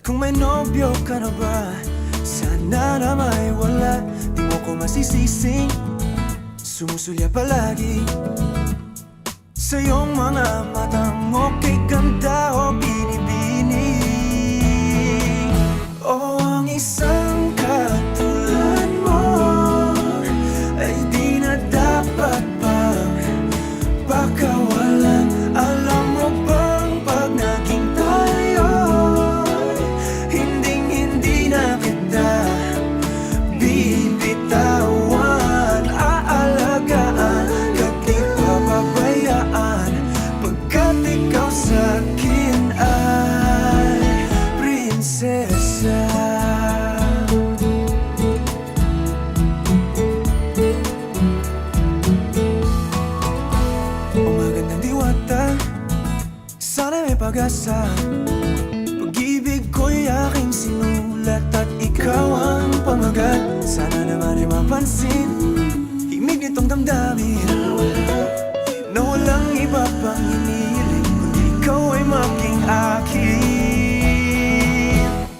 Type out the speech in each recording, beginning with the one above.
Kung may nobyo ka na ba, sana na may wala. Di mo ko masisising sumusulya palagi sa iyong mga matang okay ganda o binibini. O ang isang katulad mo ay di na dapat pang pakawalan. Alam mo bang pag naging tayo, hindi na kita bibitawan. Aalagaan ka't di papabayaan, pagkat ikaw sa'kin ay prinsesa. Sana may pag-asa. Pag-ibig ko'y aking sinulat at ikaw ang pamagat. Sana naman ay mapansin himig nitong damdamin na walang iba pang hinihiling kundi ikaw ay maging akin.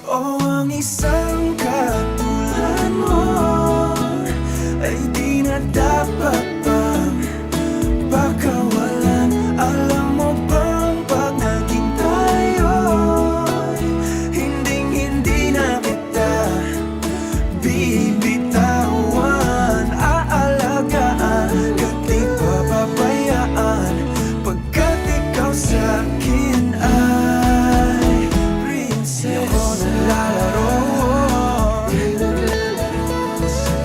O ang isang katulad mo ay di na dapat pang pakawalan. Alam mo ba bibitawan, aalagaan ka't di papabayaan, pagkat ikaw sa'kin ay prinsesa. Di ako naglalaro,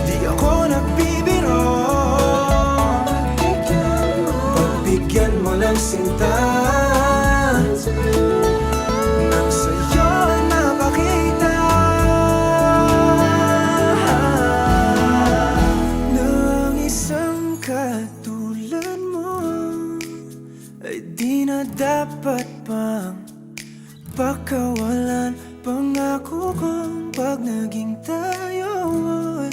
di ako nagbibiro. Pagbigyan mo ng sinta nang sa'yo napakita katulad mo ay di na dapat pang pakawalan. Pangako kong pag naging tayo ay